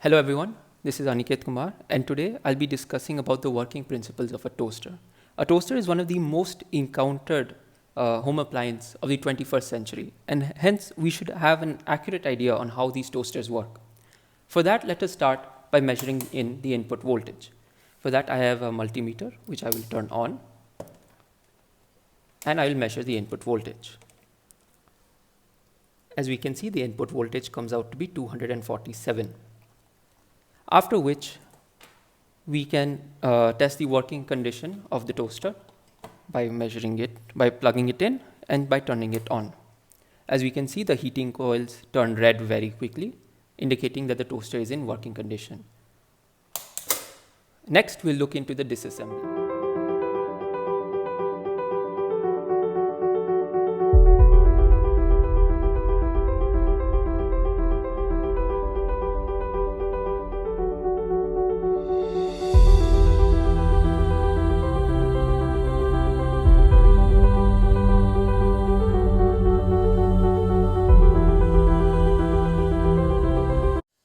Hello everyone, this is Aniket Kumar and today I'll be discussing about the working principles of a toaster. A toaster is one of the most encountered home appliance of the 21st century and hence we should have an accurate idea on how these toasters work. For that, let us start by measuring in the input voltage. For that, I have a multimeter which I will turn on and I will measure the input voltage. As we can see, the input voltage comes out to be 247. After which, we can test the working condition of the toaster by measuring it, by plugging it in and by turning it on. As we can see, the heating coils turn red very quickly, indicating that the toaster is in working condition. Next, we'll look into the disassembly.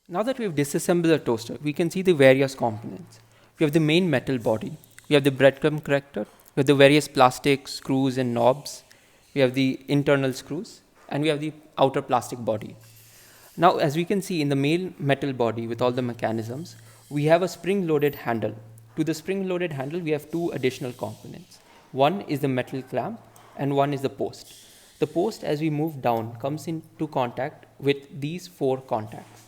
Now that we've disassembled the toaster, we can see the various components. We have the main metal body, we have the breadcrumb corrector, we have the various plastic screws and knobs, we have the internal screws, and we have the outer plastic body. Now, as we can see in the main metal body with all the mechanisms, we have a spring-loaded handle. To the spring-loaded handle, we have two additional components. One is the metal clamp and one is the post. The post, as we move down, comes into contact with these four contacts.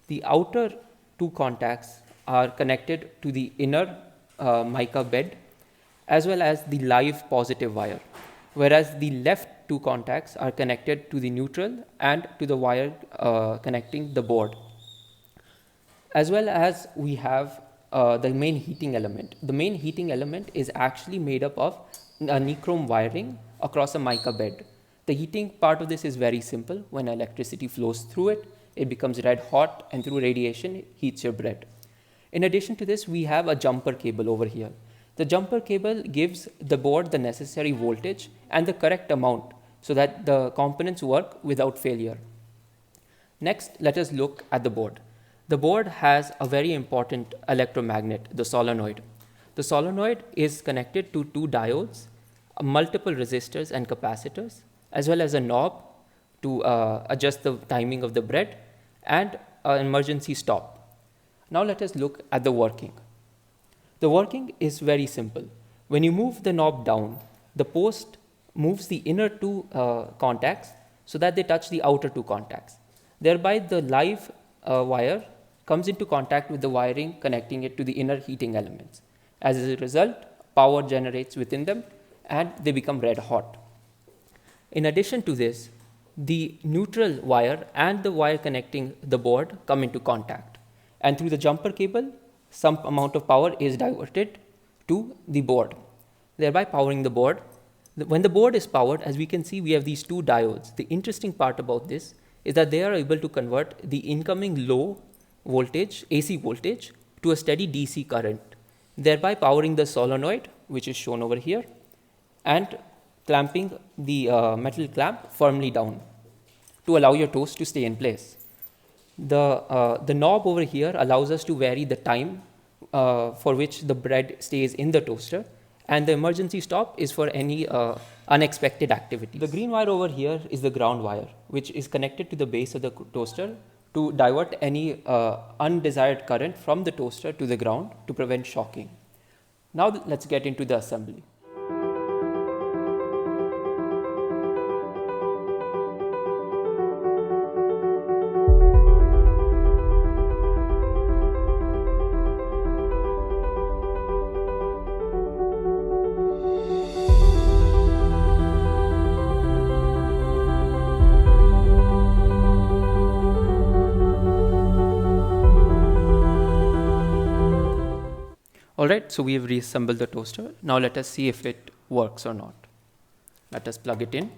The outer two contacts are connected to the inner mica bed as well as the live positive wire, whereas the left two contacts are connected to the neutral and to the wire connecting the board. As well as we have the main heating element. The main heating element is actually made up of a nichrome wiring across a mica bed. The heating part of this is very simple. When electricity flows through it, it becomes red hot and through radiation it heats your bread. In addition to this, we have a jumper cable over here. The jumper cable gives the board the necessary voltage and the correct amount so that the components work without failure. Next, let us look at the board. The board has a very important electromagnet, the solenoid. The solenoid is connected to two diodes, multiple resistors and capacitors, as well as a knob to adjust the timing of the bread and an emergency stop. Now let us look at the working. The working is very simple. When you move the knob down, the post moves the inner two contacts so that they touch the outer two contacts. Thereby the live wire comes into contact with the wiring connecting it to the inner heating elements. As a result, power generates within them and they become red hot. In addition to this, the neutral wire and the wire connecting the board come into contact. And through the jumper cable, some amount of power is diverted to the board, thereby powering the board. When the board is powered, as we can see, we have these two diodes. The interesting part about this is that they are able to convert the incoming low voltage, AC voltage, to a steady DC current, thereby powering the solenoid, which is shown over here, and clamping the metal clamp firmly down to allow your toast to stay in place. The knob over here allows us to vary the time for which the bread stays in the toaster, and the emergency stop is for any unexpected activity. The green wire over here is the ground wire, which is connected to the base of the toaster to divert any undesired current from the toaster to the ground to prevent shocking. Now let's get into the assembly. Alright, so we have reassembled the toaster. Now let us see if it works or not. Let us plug it in,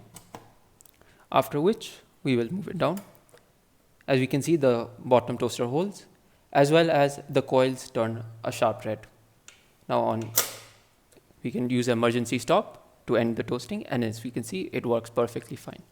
after which we will move it down. As we can see, the bottom toaster holds, as well as the coils turn a sharp red. Now we can use emergency stop to end the toasting, and as we can see, it works perfectly fine.